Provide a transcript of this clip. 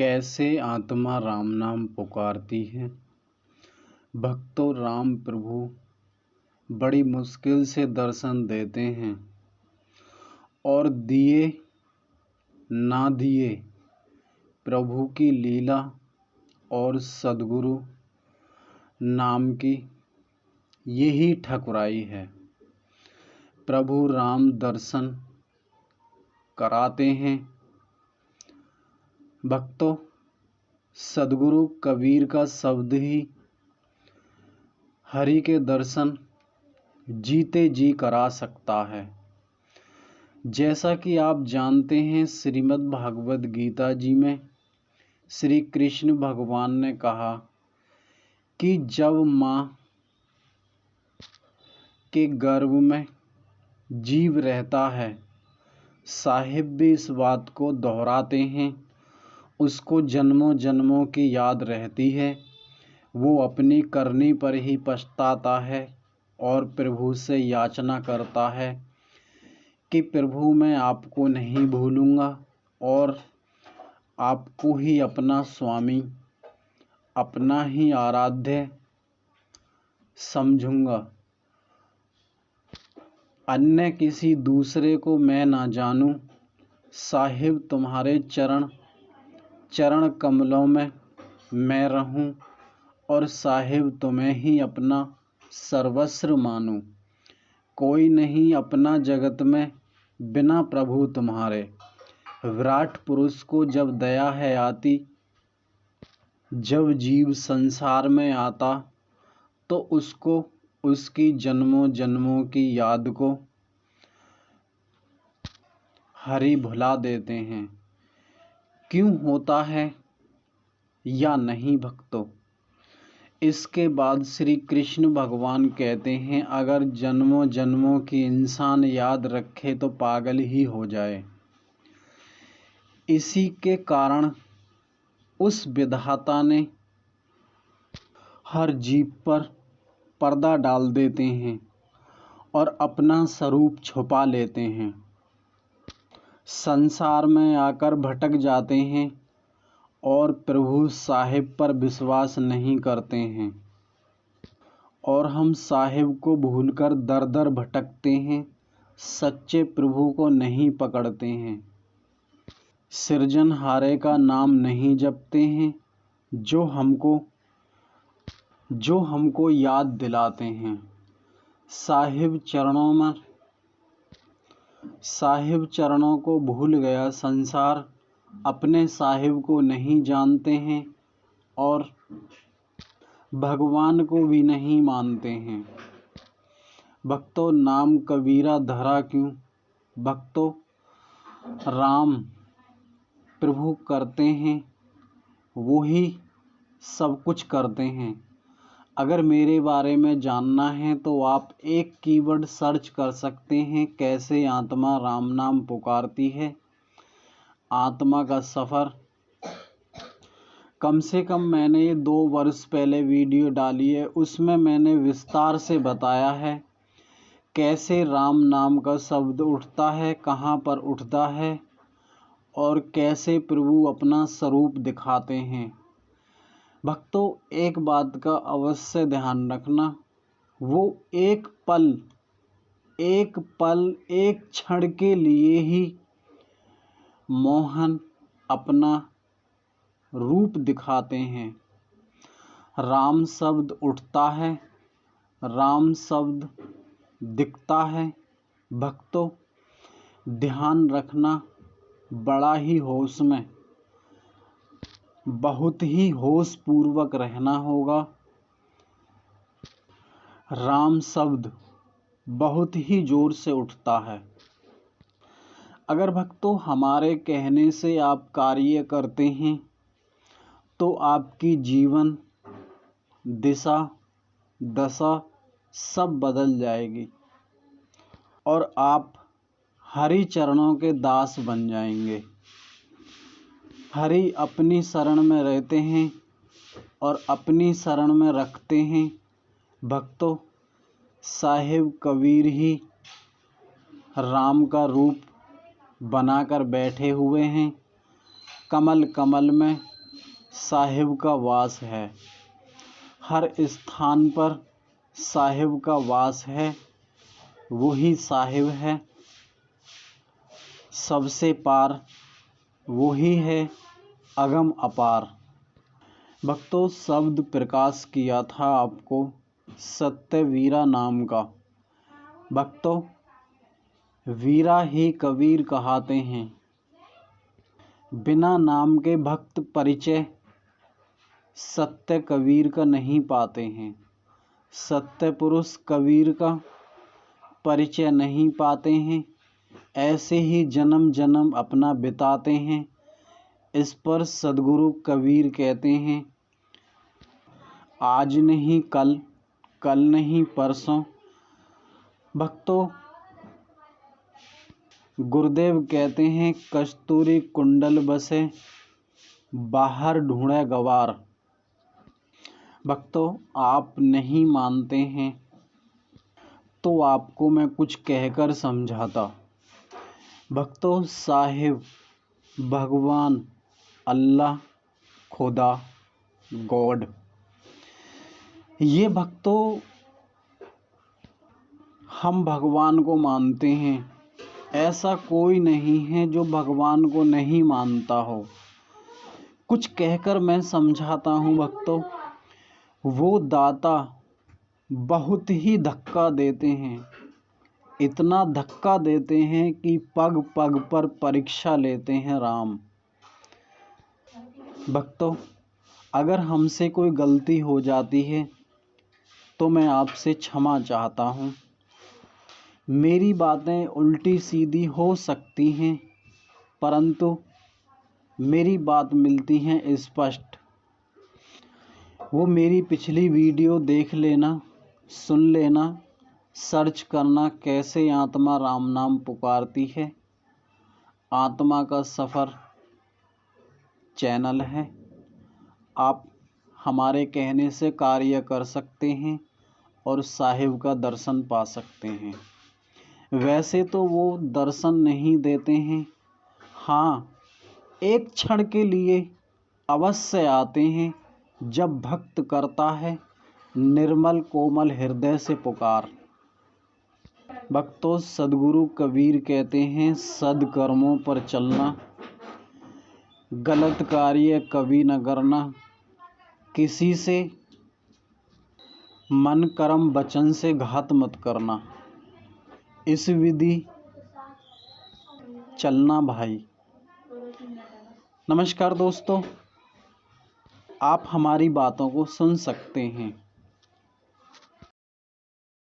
कैसे आत्मा राम नाम पुकारती है। भक्तों, राम प्रभु बड़ी मुश्किल से दर्शन देते हैं और दिए ना दिए प्रभु की लीला और सद्गुरु नाम की यही ठकुराई है। प्रभु राम दर्शन कराते हैं। भक्तों, सद्गुरु कबीर का शब्द ही हरि के दर्शन जीते जी करा सकता है। जैसा कि आप जानते हैं, श्रीमद् भागवत गीता जी में श्री कृष्ण भगवान ने कहा कि जब माँ के गर्भ में जीव रहता है, साहिब भी इस बात को दोहराते हैं, उसको जन्मों जन्मों की याद रहती है। वो अपनी करनी पर ही पछताता है और प्रभु से याचना करता है कि प्रभु मैं आपको नहीं भूलूंगा और आपको ही अपना स्वामी, अपना ही आराध्य समझूंगा। अन्य किसी दूसरे को मैं ना जानूं। साहिब तुम्हारे चरण कमलों में मैं रहूं और साहिब तुम्हें ही अपना सर्वस्व मानूं। कोई नहीं अपना जगत में बिना प्रभु तुम्हारे। विराट पुरुष को जब दया है आती, जब जीव संसार में आता, तो उसको उसकी जन्मों जन्मों की याद को हरि भुला देते हैं। क्यों होता है या नहीं भक्तों? इसके बाद श्री कृष्ण भगवान कहते हैं, अगर जन्मों जन्मों की इंसान याद रखे तो पागल ही हो जाए। इसी के कारण उस विधाता ने हर जीव पर पर्दा डाल देते हैं और अपना स्वरूप छुपा लेते हैं। संसार में आकर भटक जाते हैं और प्रभु साहिब पर विश्वास नहीं करते हैं और हम साहिब को भूलकर दर दर भटकते हैं, सच्चे प्रभु को नहीं पकड़ते हैं, सृजनहारे का नाम नहीं जपते हैं, जो हमको याद दिलाते हैं। साहिब चरणों को भूल गया संसार, अपने साहिब को नहीं जानते हैं और भगवान को भी नहीं मानते हैं। भक्तों, नाम कबीरा धरा क्यों? भक्तों, राम प्रभु करते हैं, वो ही सब कुछ करते हैं। अगर मेरे बारे में जानना है तो आप एक कीवर्ड सर्च कर सकते हैं, कैसे आत्मा राम नाम पुकारती है। आत्मा का सफ़र कम से कम मैंने 2 वर्ष पहले वीडियो डाली है, उसमें मैंने विस्तार से बताया है कैसे राम नाम का शब्द उठता है, कहाँ पर उठता है और कैसे प्रभु अपना स्वरूप दिखाते हैं। भक्तों, एक बात का अवश्य ध्यान रखना, वो एक पल एक क्षण के लिए ही मोहन अपना रूप दिखाते हैं। राम शब्द उठता है, राम शब्द दिखता है। भक्तों, ध्यान रखना, बड़ा ही होश में, बहुत ही होश पूर्वक रहना होगा। राम शब्द बहुत ही जोर से उठता है। अगर भक्तों हमारे कहने से आप कार्य करते हैं तो आपकी जीवन दिशा दशा सब बदल जाएगी और आप हरि चरणों के दास बन जाएंगे। हरि अपनी शरण में रहते हैं और अपनी शरण में रखते हैं। भक्तों, साहिब कबीर ही राम का रूप बनाकर बैठे हुए हैं। कमल कमल में साहिब का वास है। हर स्थान पर साहिब का वास है, वही साहिब है। सबसे पार वही है अगम अपार। भक्तों, शब्द प्रकाश किया था आपको सत्यवीरा नाम का। भक्तों, वीरा ही कबीर कहाते हैं। बिना नाम के भक्त परिचय सत्य कबीर का नहीं पाते हैं। सत्य पुरुष कबीर का परिचय नहीं पाते हैं। ऐसे ही जन्म जन्म अपना बिताते हैं। इस पर सद्गुरु कबीर कहते हैं, आज नहीं कल, कल नहीं परसों। भक्तों, गुरुदेव कहते हैं, कस्तूरी कुंडल बसे, बाहर ढूंढे गवार। भक्तों, आप नहीं मानते हैं तो आपको मैं कुछ कहकर समझाता। भक्तों, साहिब, भगवान, अल्लाह, खुदा, गॉड, ये भक्तों हम भगवान को मानते हैं। ऐसा कोई नहीं है जो भगवान को नहीं मानता हो। कुछ कहकर मैं समझाता हूँ भक्तों। वो दाता बहुत ही धक्का देते हैं, इतना धक्का देते हैं कि पग पग पर परीक्षा लेते हैं राम। भक्तों, अगर हमसे कोई गलती हो जाती है तो मैं आपसे क्षमा चाहता हूँ। मेरी बातें उल्टी सीधी हो सकती हैं, परंतु मेरी बात मिलती हैं स्पष्ट। वो मेरी पिछली वीडियो देख लेना, सुन लेना, सर्च करना कैसे आत्मा राम नाम पुकारती है। आत्मा का सफ़र चैनल है। आप हमारे कहने से कार्य कर सकते हैं और साहिब का दर्शन पा सकते हैं। वैसे तो वो दर्शन नहीं देते हैं, हाँ, एक क्षण के लिए अवश्य आते हैं जब भक्त करता है निर्मल कोमल हृदय से पुकार। भक्तों, सद्गुरु कबीर कहते हैं, सद्कर्मों पर चलना, गलत कार्य कभी न करना, किसी से मन कर्म वचन से घात मत करना, इस विधि चलना भाई। नमस्कार दोस्तों, आप हमारी बातों को सुन सकते हैं।